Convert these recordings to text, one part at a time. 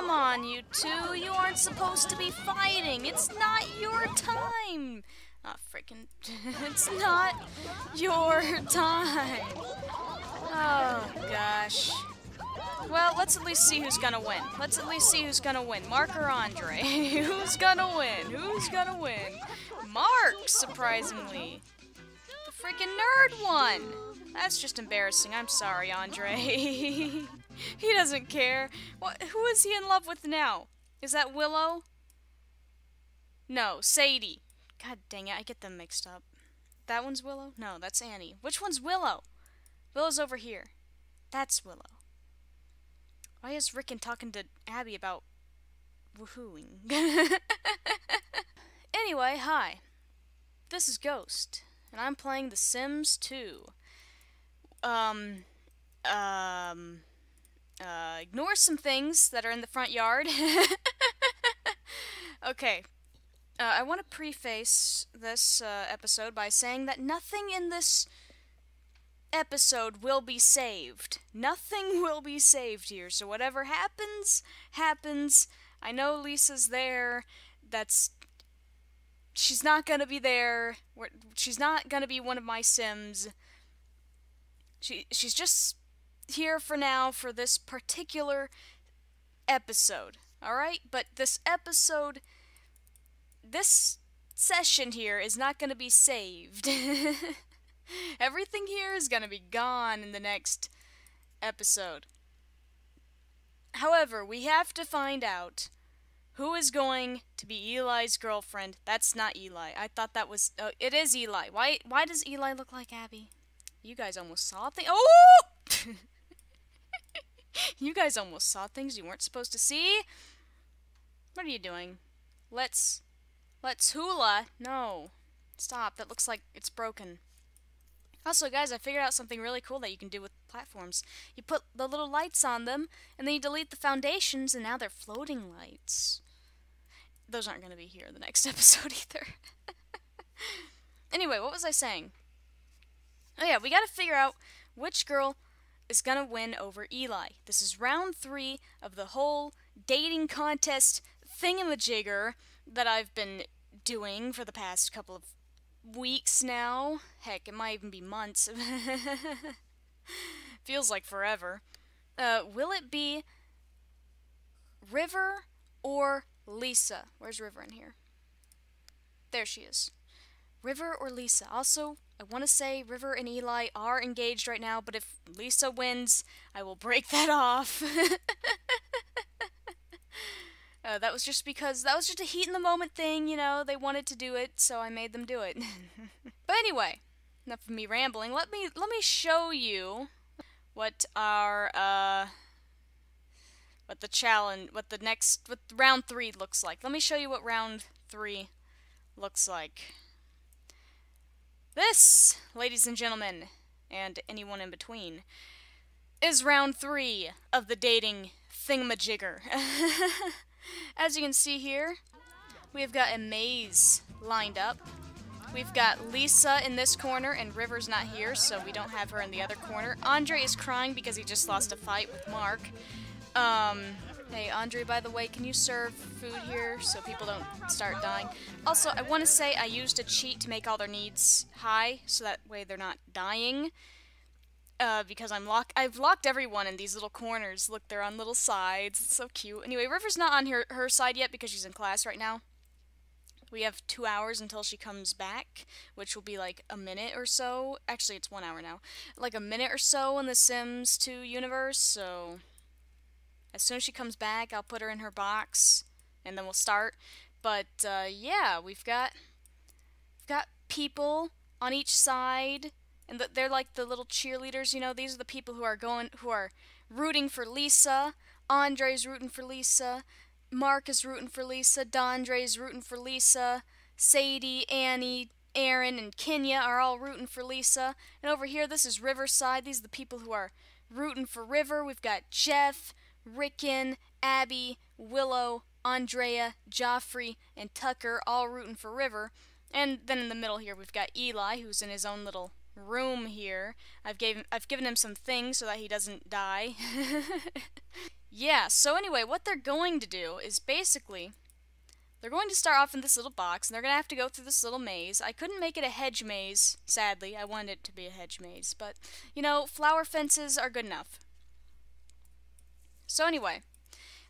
come on, you two. You aren't supposed to be fighting. It's not your time. Ah, freaking. It's not your time. Oh, gosh. Well, let's at least see who's gonna win. Let's at least see who's gonna win. Mark or Andre? Who's gonna win? Who's gonna win? Mark, surprisingly. The freaking nerd won. That's just embarrassing. I'm sorry, Andre. He doesn't care. What? Who is he in love with now? Is that Willow? No, Sadie. God dang it, I get them mixed up. That one's Willow? No, that's Annie. Which one's Willow? Willow's over here. That's Willow. Why is Rickon talking to Abby about woohooing? Anyway, hi. This is Ghost, and I'm playing The Sims 2. Ignore some things that are in the front yard. Okay. I want to preface this episode by saying that nothing in this episode will be saved. Nothing will be saved here, so whatever happens, happens. I know Lisa's there. She's not gonna be there. She's not gonna be one of my Sims. She's just here for now for this particular episode, alright? But this session here is not gonna be saved. Everything here is gonna be gone in the next episode. However, we have to find out who is going to be Eli's girlfriend. That's not Eli. I thought that was... it is Eli. Why does Eli look like Abby? You guys almost saw things... Oh! You guys almost saw things you weren't supposed to see. What are you doing? Let's hula. No. Stop. That looks like it's broken. Also, guys, I figured out something really cool that you can do with platforms. You put the little lights on them, and then you delete the foundations, and now they're floating lights. Those aren't going to be here in the next episode either. Anyway, what was I saying? Oh yeah, we got to figure out which girl is going to win over Eli. This is round 3 of the whole dating contest thingamajigger that I've been doing for the past couple of weeks now. Heck, it might even be months. Feels like forever. Will it be River or Lisa? Where's River in here? There she is. River or Lisa. Also, I want to say River and Eli are engaged right now, but if Lisa wins, I will break that off. That was just a heat in the moment thing, you know, they wanted to do it, so I made them do it. But anyway, enough of me rambling. Let me show you what our what round 3 looks like. Let me show you what round 3 looks like. This, ladies and gentlemen, and anyone in between, is round 3 of the dating thingamajigger. As you can see here, we've got a maze lined up. We've got Lisa in this corner, and River's not here, so we don't have her in the other corner. Andre is crying because he just lost a fight with Mark. Hey, Andre, by the way, can you serve food here so people don't start dying? Also, I want to say I used a cheat to make all their needs high, so that way they're not dying. Because I've locked everyone in these little corners. Look, they're on little sides. It's so cute. Anyway, River's not on her side yet because she's in class right now. We have 2 hours until she comes back, which will be like a minute or so. Actually, it's 1 hour now. Like a minute or so in the Sims 2 universe, so as soon as she comes back, I'll put her in her box, and then we'll start. But, yeah, we've got people on each side, and they're like the little cheerleaders, you know. These are the people who are rooting for Lisa. Andre's rooting for Lisa. Mark is rooting for Lisa. Dondre's rooting for Lisa. Sadie, Annie, Aaron, and Kenya are all rooting for Lisa. And over here, this is Riverside. These are the people who are rooting for River. We've got Jeff, Rickon, Abby, Willow, Andrea, Joffrey, and Tucker all rooting for River. And then in the middle here, we've got Eli, who's in his own little room here. I've given him some things so that he doesn't die. Yeah, so anyway, what they're going to do is basically, they're going to start off in this little box, and they're going to have to go through this little maze. I couldn't make it a hedge maze, sadly. I wanted it to be a hedge maze, but, you know, flower fences are good enough. So anyway,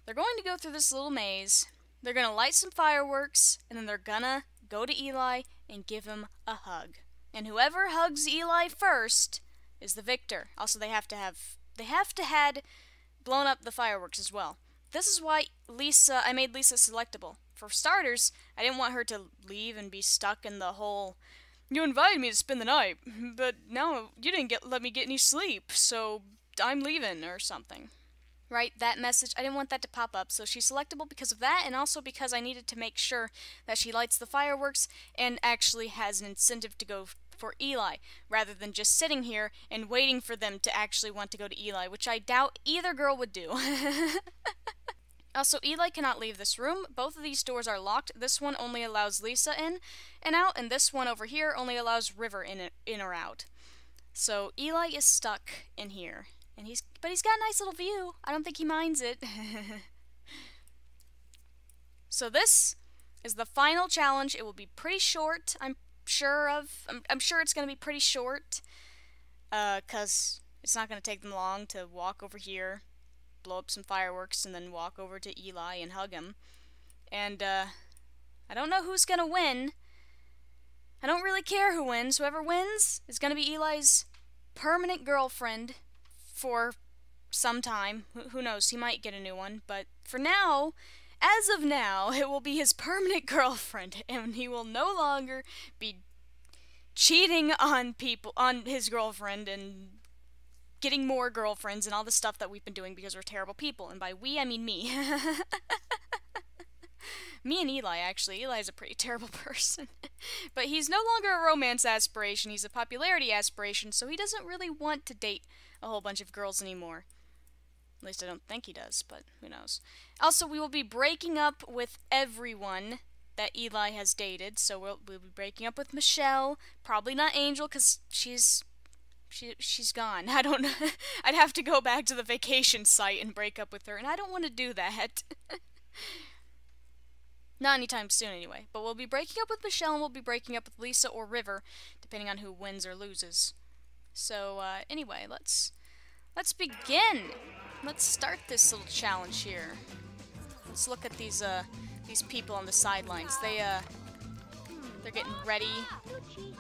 they're going to go through this little maze, they're going to light some fireworks, and then they're going to go to Eli and give him a hug. And whoever hugs Eli first is the victor. Also, they have to had blown up the fireworks as well. This is why I made Lisa selectable. For starters, I didn't want her to leave and be stuck in the whole, you invited me to spend the night, but now you didn't let me get any sleep, so I'm leaving, or something. Right, that message, I didn't want that to pop up, so she's selectable because of that, and also because I needed to make sure that she lights the fireworks and actually has an incentive to go for Eli, rather than just sitting here and waiting for them to actually want to go to Eli, which I doubt either girl would do. Also, Eli cannot leave this room. Both of these doors are locked. This one only allows Lisa in and out, and this one over here only allows River in or out. So Eli is stuck in here. But he's got a nice little view. I don't think he minds it. So this is the final challenge. It will be pretty short, I'm sure it's going to be pretty short, because it's not going to take them long to walk over here, blow up some fireworks, and then walk over to Eli and hug him. And, I don't know who's going to win. I don't really care who wins. Whoever wins is going to be Eli's permanent girlfriend for some time. Who knows, he might get a new one, but for now, as of now, it will be his permanent girlfriend, and he will no longer be cheating on his girlfriend, and getting more girlfriends, and all the stuff that we've been doing because we're terrible people, and by we, I mean me. Me and Eli, actually. Eli's a pretty terrible person. But he's no longer a romance aspiration, he's a popularity aspiration, so he doesn't really want to date a whole bunch of girls anymore. At least I don't think he does, but who knows. Also, we will be breaking up with everyone that Eli has dated, so we'll be breaking up with Michelle, probably not Angel, because she's gone. I don't know. I'd have to go back to the vacation site and break up with her, and I don't want to do that. Not anytime soon, anyway. But we'll be breaking up with Michelle, and we'll be breaking up with Lisa or River, depending on who wins or loses. So, anyway, let's begin. Let's start this little challenge here. Let's look at these people on the sidelines. They're getting ready.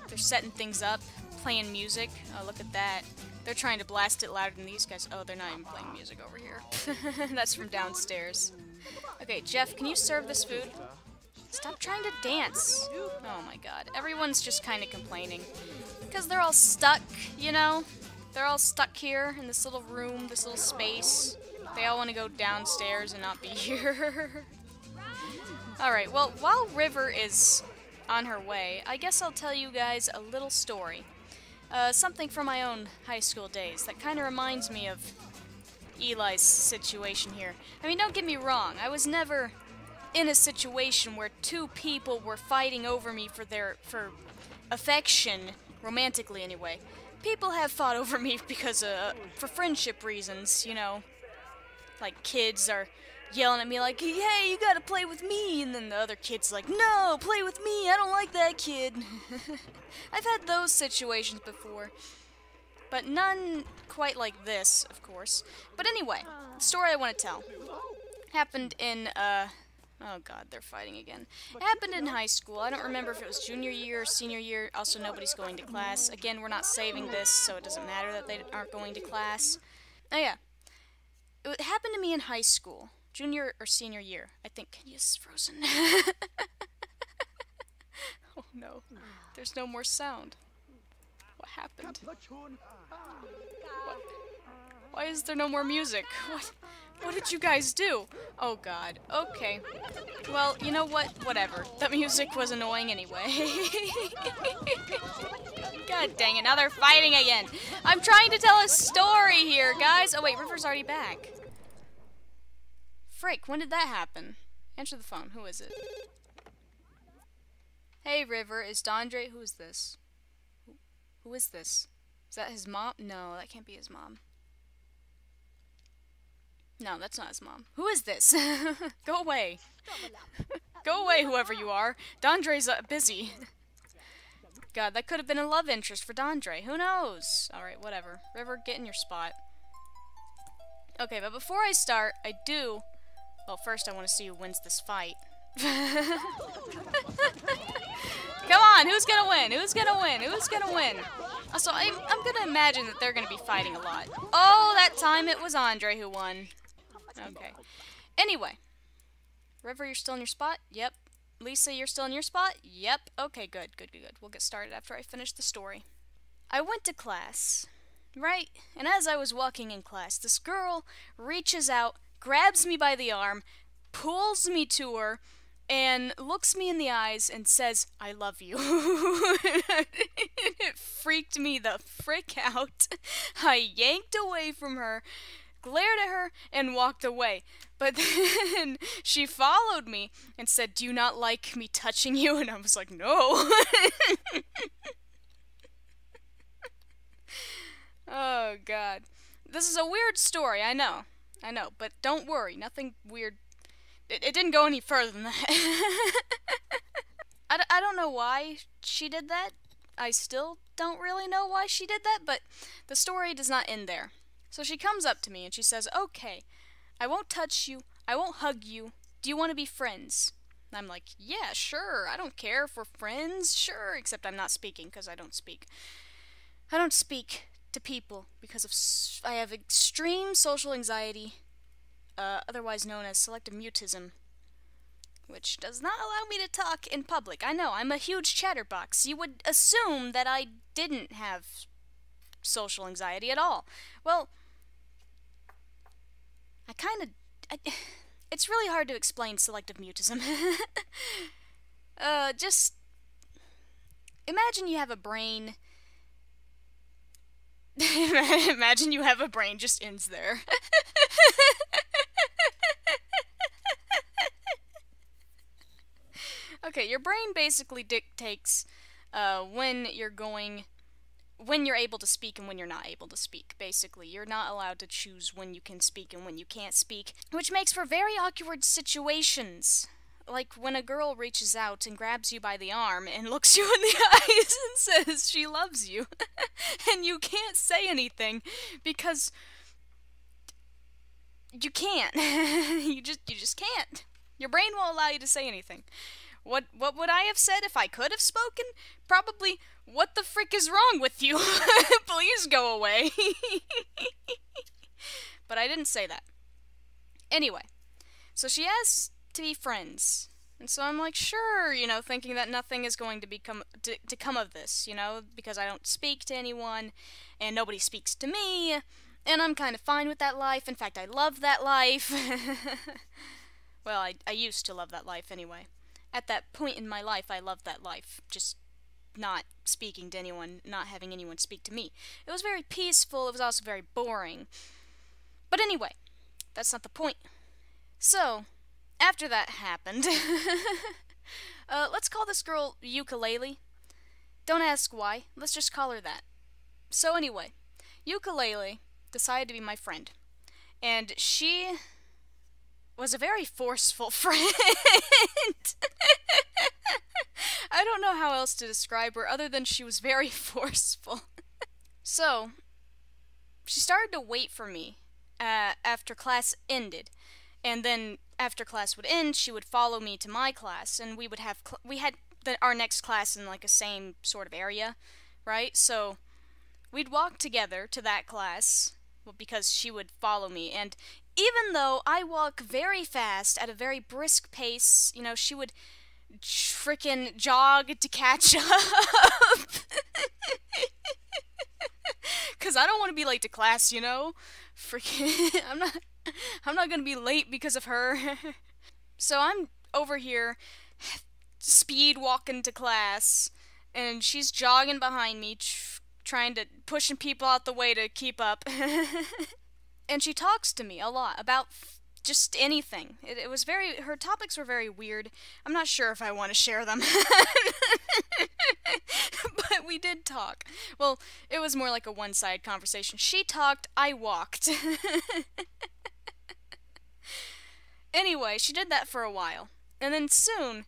They're setting things up, playing music. Oh, look at that. They're trying to blast it louder than these guys. Oh, they're not even playing music over here. That's from downstairs. Okay, Jeff, can you serve this food? Stop trying to dance. Oh my god. Everyone's just kind of complaining. Because they're all stuck, you know? They're all stuck here in this little room, this little space. They all want to go downstairs and not be here. Alright, well, while River is on her way, I guess I'll tell you guys a little story. Something from my own high school days that kind of reminds me of Eli's situation here. I mean, don't get me wrong, I was never in a situation where two people were fighting over me for affection, romantically anyway. People have fought over me because, for friendship reasons, you know. Like, kids are yelling at me like, hey, you gotta play with me, and then the other kid's like, no, play with me, I don't like that kid. I've had those situations before, but none quite like this, of course. But anyway, the story I want to tell happened in, oh god, they're fighting again. It happened in high school. I don't remember if it was junior year or senior year. Also, nobody's going to class. Again, we're not saving this, so it doesn't matter that they aren't going to class. Oh yeah. It happened to me in high school. Junior or senior year. I think. Yes, frozen. Oh no. There's no more sound. What happened? What? Why is there no more music? What did you guys do? Oh god. Okay. Well, you know what? Whatever. That music was annoying anyway. God dang it, now they're fighting again. I'm trying to tell a story here, guys. Oh wait, River's already back. Frick, when did that happen? Answer the phone. Who is it? Hey, River, is Dondre? Who is this? Who is this? Is that his mom? No, that can't be his mom. No, that's not his mom. Who is this? Go away. Go away, whoever you are. Dondre's busy. God, that could have been a love interest for Dondre. Who knows? Alright, whatever. River, get in your spot. Okay, but before I start, I do... Well, first I want to see who wins this fight. Come on, who's gonna win? Who's gonna win? Who's gonna win? Also, I'm gonna imagine that they're gonna be fighting a lot. Oh, that time it was Andre who won. Okay. Anyway. River, you're still in your spot? Yep. Lisa, you're still in your spot? Yep. Okay, good, good, good, good. We'll get started after I finish the story. I went to class, right? And as I was walking in class, this girl reaches out, grabs me by the arm, pulls me to her, and looks me in the eyes and says, "I love you." It freaked me the frick out. I yanked away from her, glared at her, and walked away. But then she followed me and said, "Do you not like me touching you?" And I was like, "No." Oh, God. This is a weird story, I know. I know, but don't worry, nothing weird. It didn't go any further than that. I don't know why she did that. I still don't really know why she did that, but the story does not end there. So she comes up to me and she says, "Okay, I won't touch you, I won't hug you. Do you want to be friends?" And I'm like, "Yeah, sure, I don't care if we're friends, sure," except I'm not speaking because I don't speak. I don't speak to people because of I have extreme social anxiety, otherwise known as selective mutism, which does not allow me to talk in public. I know, I'm a huge chatterbox. You would assume that I didn't have social anxiety at all. Well, it's really hard to explain selective mutism. Just imagine you have a brain. Imagine you have a brain, just ends there. Okay, your brain basically dictates when you're able to speak and when you're not able to speak, basically. You're not allowed to choose when you can speak and when you can't speak, which makes for very awkward situations. Like when a girl reaches out and grabs you by the arm and looks you in the eyes and says she loves you, and you can't say anything because you can't. You just can't. Your brain won't allow you to say anything. What would I have said if I could have spoken? Probably, "What the frick is wrong with you? Please go away." But I didn't say that. Anyway, so she asked to be friends. And so I'm like, sure, you know, thinking that nothing is going to come of this, you know, because I don't speak to anyone, and nobody speaks to me, and I'm kind of fine with that life. In fact, I love that life. Well, I used to love that life anyway. At that point in my life, I loved that life. Just not speaking to anyone, not having anyone speak to me. It was very peaceful, it was also very boring. But anyway, that's not the point. So, after that happened, let's call this girl Ukulele. Don't ask why, let's just call her that. So anyway, Ukulele decided to be my friend. And she was a very forceful friend. I don't know how else to describe her other than she was very forceful. So, she started to wait for me after class ended. And then after class would end, she would follow me to my class, and we had our next class in like a same sort of area, right? So we'd walk together to that class, well, because she would follow me, and even though I walk very fast at a very brisk pace, you know, she would frickin' jog to catch up. Cause I don't want to be late to class, you know? Frickin' I'm not gonna be late because of her. So I'm over here speed walking to class, and she's jogging behind me, trying to pushing people out the way to keep up. And she talks to me a lot about just anything. It was her topics were very weird. I'm not sure if I want to share them. But we did talk. Well, it was more like a one-sided conversation. She talked, I walked. Anyway, she did that for a while. And then soon,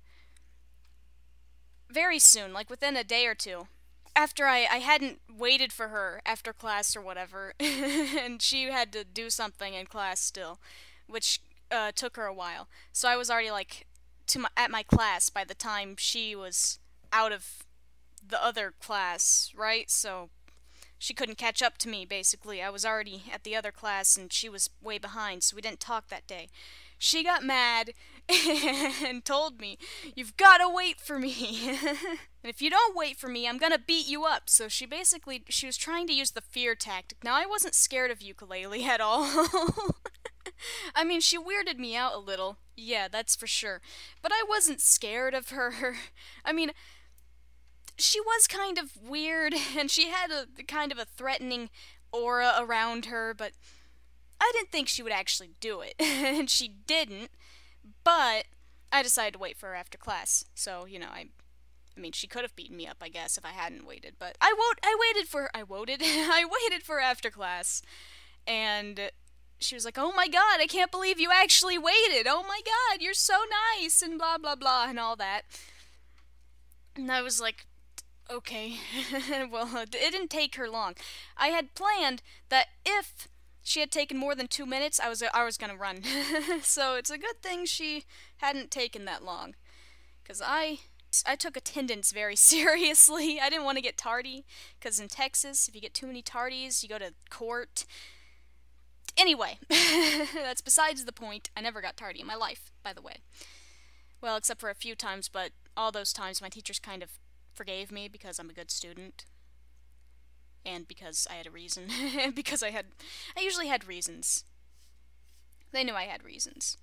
very soon, like within a day or two, after I hadn't waited for her after class or whatever, and she had to do something in class still, which took her a while. So I was already like at my class by the time she was out of the other class, right? So she couldn't catch up to me, basically. I was already at the other class and she was way behind, so we didn't talk that day. She got mad and told me, "You've got to wait for me. And if you don't wait for me, I'm gonna beat you up." So she was trying to use the fear tactic. Now, I wasn't scared of Yooka-Laylee at all. I mean, she weirded me out a little. Yeah, that's for sure. But I wasn't scared of her. I mean, she was kind of weird, and she had a kind of a threatening aura around her, but I didn't think she would actually do it. And she didn't, but I decided to wait for her after class. So, you know, I mean, she could have beaten me up, I guess, if I hadn't waited, but I waited for her. I waited for her after class, and she was like, "Oh my god, I can't believe you actually waited. Oh my god, you're so nice," and blah, blah, blah, and all that. And I was like, okay. Well, it didn't take her long. I had planned that if she had taken more than 2 minutes, I was gonna run. So it's a good thing she hadn't taken that long, because I took attendance very seriously. I didn't want to get tardy, because in Texas, if you get too many tardies, you go to court. Anyway, that's besides the point. I never got tardy in my life, by the way. Well, except for a few times, but all those times my teachers kind of forgave me because I'm a good student. And because I had a reason. Because I usually had reasons. They knew I had reasons.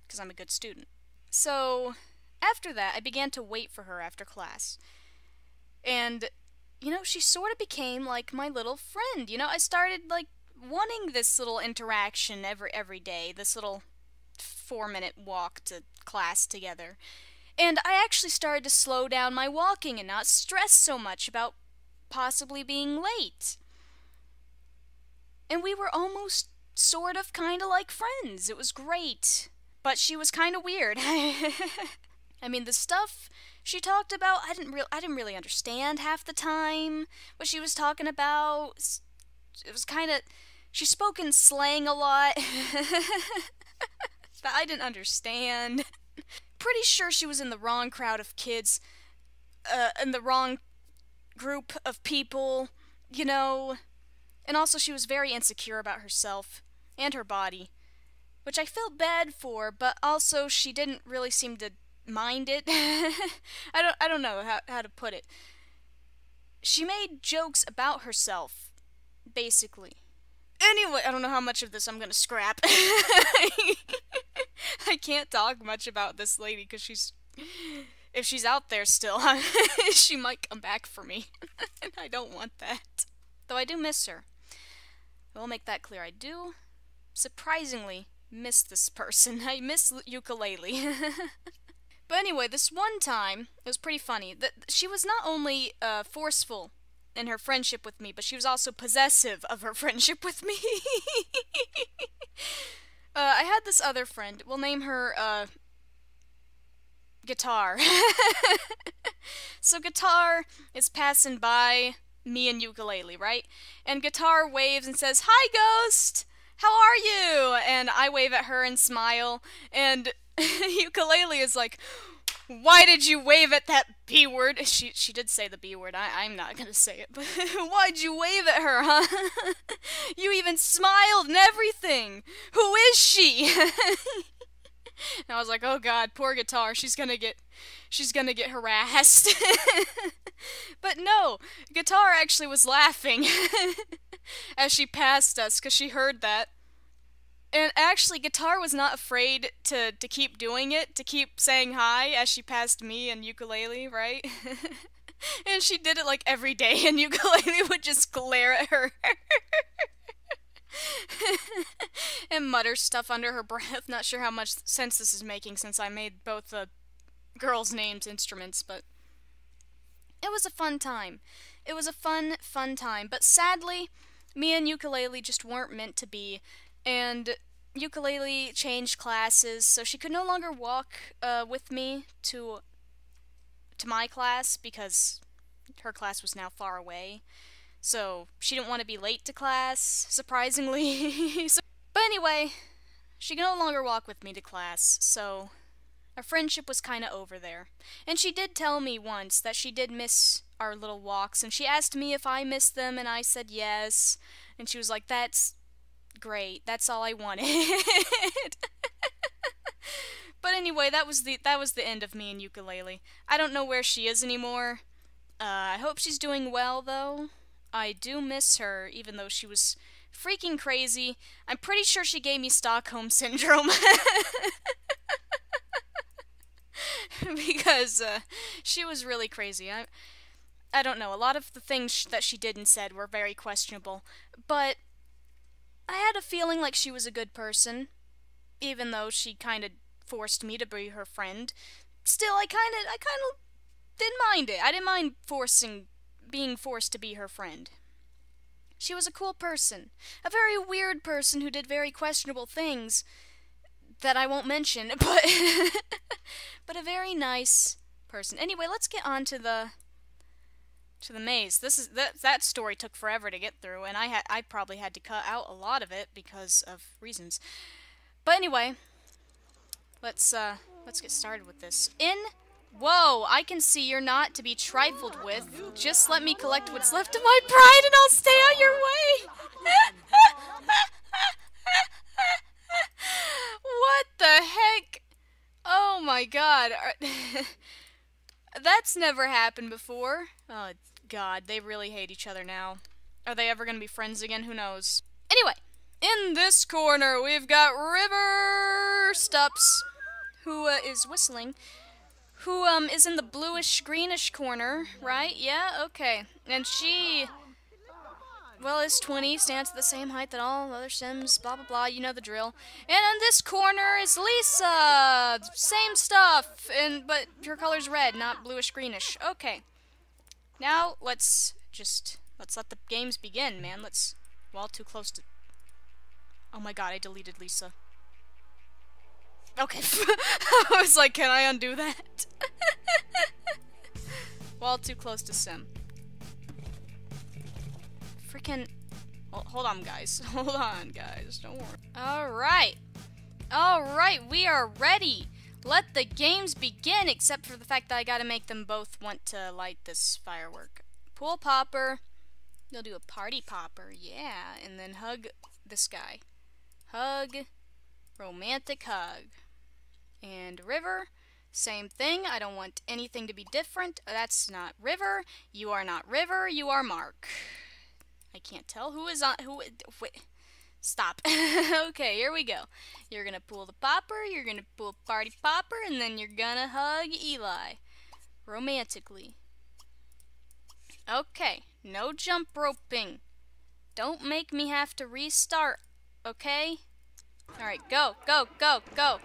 Because I'm a good student. So, after that, I began to wait for her after class. And, you know, she sort of became like my little friend. You know, I started, like, wanting this little interaction every day. This little 4-minute walk to class together. And I actually started to slow down my walking and not stress so much about possibly being late. And we were almost sort of kind of like friends. It was great. But she was kind of weird. I mean, the stuff she talked about, I didn't really understand half the time what she was talking about. It was kind of, she spoke in slang a lot that I didn't understand. Pretty sure she was in the wrong crowd of kids, in the wrong group of people, you know. And also she was very insecure about herself and her body, which I felt bad for, but also she didn't really seem to mind it. I don't know how to put it. She made jokes about herself, basically. Anyway, I don't know how much of this I'm gonna scrap. I can't talk much about this lady because if she's out there still, she might come back for me. And I don't want that. Though I do miss her. I will make that clear. I do surprisingly miss this person. I miss Yooka-Laylee. But anyway, this one time, it was pretty funny. She was not only forceful in her friendship with me, but she was also possessive of her friendship with me. I had this other friend. We'll name her, Guitar. So Guitar is passing by me and Yooka-Laylee, right? And Guitar waves and says, "Hi, Ghost! How are you?" And I wave at her and smile, and Yooka-Laylee is like, "Why did you wave at that B word?" She did say the B word. I'm not gonna say it, but why'd you wave at her, huh? You even smiled and everything. Who is she? And I was like, oh god, poor Guitar, she's gonna get harassed. But no, Guitar actually was laughing as she passed us, because she heard that. And actually, Guitar was not afraid to keep doing it, to keep saying hi as she passed me and Yooka-Laylee, right? And she did it like every day, and Yooka-Laylee would just glare at her. And mutter stuff under her breath. Not sure how much sense this is making since I made both the girls' names instruments, but it was a fun time. It was a fun time. But sadly, me and Yooka-Laylee just weren't meant to be, and Ukulele changed classes, so she could no longer walk with me to my class because her class was now far away. So she didn't want to be late to class, surprisingly. But anyway, she could no longer walk with me to class, so our friendship was kind of over there. And she did tell me once that she did miss our little walks, and she asked me if I missed them, and I said yes. And she was like, "That's great. That's all I wanted." But anyway, that was the end of me and ukulele. I don't know where she is anymore. I hope she's doing well, though. I do miss her, even though she was freaking crazy. I'm pretty sure she gave me Stockholm Syndrome. Because she was really crazy. I don't know. A lot of the things that she did and said were very questionable. But I had a feeling like she was a good person, even though she kind of forced me to be her friend. Still, I kind of didn't mind it. I didn't mind being forced to be her friend. She was a cool person. A very weird person who did very questionable things that I won't mention, but but a very nice person. Anyway, let's get on to the maze. That story took forever to get through, and I probably had to cut out a lot of it because of reasons. But anyway, let's get started with this. Whoa, I can see you're not to be trifled with. Just let me collect what's left of my pride and I'll stay out your way. What the heck? Oh my god. That's never happened before. Oh god, they really hate each other now. Are they ever gonna be friends again? Who knows? Anyway, in this corner we've got River Stups, who is whistling. Who is in the bluish-greenish corner, right? Yeah, okay. And she, well, is 20, stands at the same height that all other Sims, blah, blah, blah, you know the drill. And in this corner is Lisa! Same stuff, but her color's red, not bluish-greenish. Okay. Now, let's let the games begin, man. We're all too close to... Oh my god, I deleted Lisa. Okay. I was like, can I undo that? Well, too close to Sim. Freaking... Hold on, guys. Hold on, guys. Don't worry. Alright. Alright, we are ready. Let the games begin, except for the fact that I gotta make them both want to light this firework. Pool popper. You'll do a party popper. Yeah. And then hug this guy. Hug. Romantic hug. And River, same thing. I don't want anything to be different. That's not River. You are not River. You are Mark. I can't tell who is on wait. Stop. Okay, here we go. You're gonna pull the popper. You're gonna pull party popper, and then you're gonna hug Eli, romantically. Okay, no jump roping. Don't make me have to restart. Okay. All right, go, go, go, go.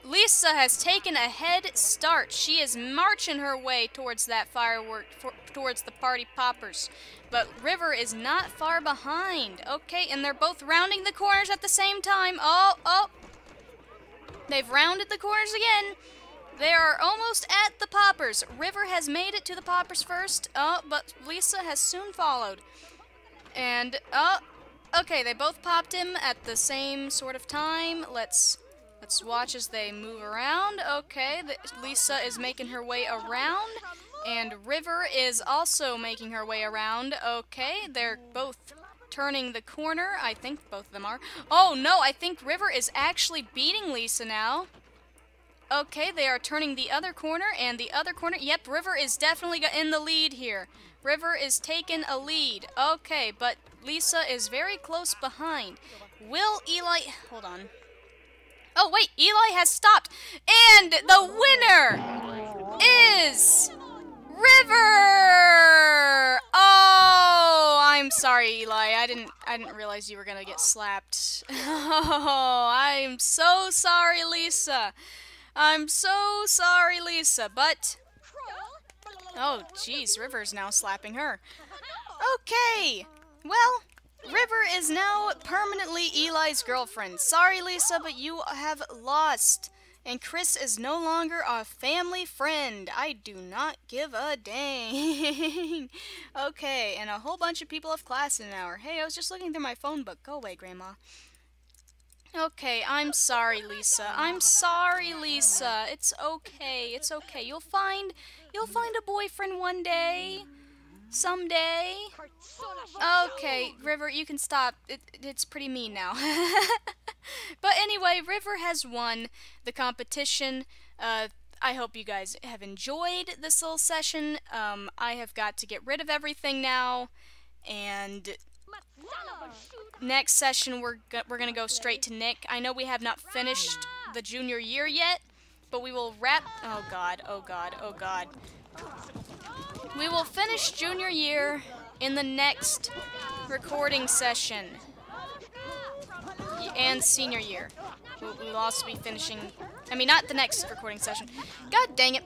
Lisa has taken a head start. She is marching her way towards that firework, towards the party poppers. But River is not far behind. Okay, and they're both rounding the corners at the same time. Oh. They've rounded the corners again. They are almost at the poppers. River has made it to the poppers first. Oh, but Lisa has soon followed. And, okay, they both popped him at the same sort of time. Let's watch as they move around. Okay, Lisa is making her way around, and River is also making her way around. Okay, they're both turning the corner. I think both of them are. Oh no, I think River is actually beating Lisa now. Okay, they are turning the other corner, and the other corner. Yep, River is definitely in the lead here. River is taking a lead. Okay, but Lisa is very close behind. Will Eli... Hold on. Oh, wait, Eli has stopped. And the winner is River! Oh, I'm sorry, Eli. I didn't realize you were going to get slapped. Oh, I'm so sorry, Lisa. I'm so sorry, Lisa, but... Oh, jeez, River's now slapping her. Okay, well, River is now permanently Eli's girlfriend. Sorry, Lisa, but you have lost. And Chris is no longer our family friend. I do not give a dang. Okay, and a whole bunch of people have class in an hour. Hey, I was just looking through my phone book. Go away, Grandma. Okay, I'm sorry, Lisa. I'm sorry, Lisa. It's okay. It's okay. You'll find a boyfriend one day. Someday. Okay, River, you can stop. It's pretty mean now. But anyway, River has won the competition. I hope you guys have enjoyed this little session. I have got to get rid of everything now, and next session we're gonna go straight to Nick. I know we have not finished the junior year yet, but we will wrap. Oh God! Oh God! Oh God! We will finish junior year in the next recording session. And senior year. We'll also be finishing... I mean, not the next recording session. God dang it.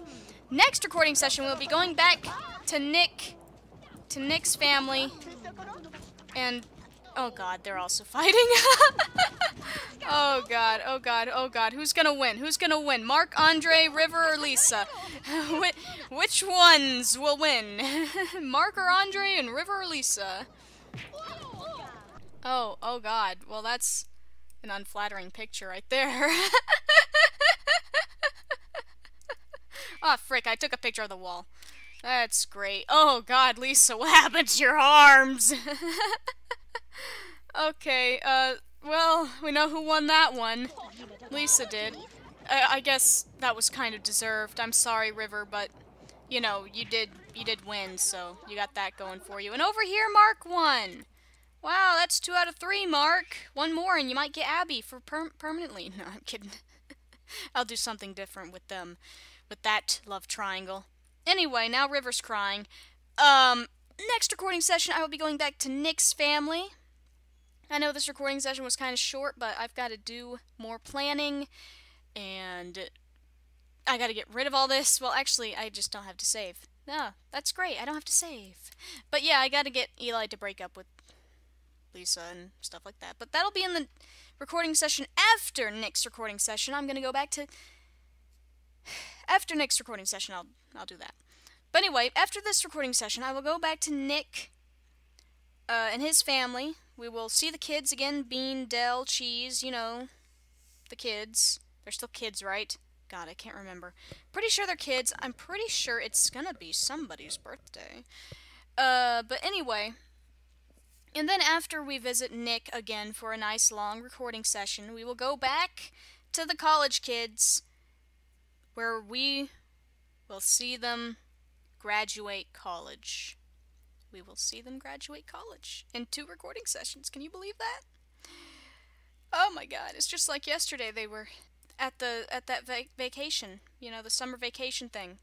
Next recording session, we'll be going back to Nick's family. And... oh God, they're also fighting. Oh God, oh God, oh God. Who's gonna win? Who's gonna win? Mark, Andre, River, or Lisa? Which ones will win? Mark or Andre and River or Lisa? Oh God. Well, that's an unflattering picture right there. Oh, frick, I took a picture of the wall. That's great. Oh God, Lisa, what happened to your arms? Okay, well, we know who won that one. Lisa did. I guess that was kind of deserved. I'm sorry, River, but, you know, you did win, so you got that going for you. And over here, Mark won! Wow, that's 2 out of 3, Mark. One more and you might get Abby for permanently. No, I'm kidding. I'll do something different with them, with that love triangle. Anyway, now River's crying. Next recording session, I will be going back to Nick's family. I know this recording session was kind of short, but I've got to do more planning, and I got to get rid of all this. Well, actually, I just don't have to save. No, that's great. I don't have to save. But yeah, I got to get Eli to break up with Lisa and stuff like that. But that'll be in the recording session after Nick's recording session. I'm going to go back to... after Nick's recording session, I'll do that. But anyway, after this recording session, I will go back to Nick and his family. We will see the kids again. Bean, Dell, Cheese, you know, the kids. They're still kids, right? God, I can't remember. Pretty sure they're kids. I'm pretty sure it's gonna be somebody's birthday. But anyway. And then after we visit Nick again for a nice long recording session, we will go back to the college kids, where we will see them graduate college. We will see them graduate college in 2 recording sessions. Can you believe that? Oh my God, it's just like yesterday they were at that vacation, you know, the summer vacation thing.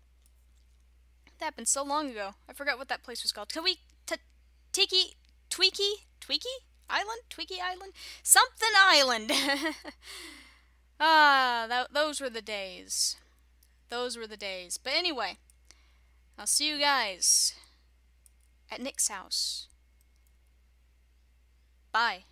That happened so long ago. I forgot what that place was called. Tweaky Island? Something Island. Those were the days. Those were the days. But anyway, I'll see you guys at Nick's house. Bye.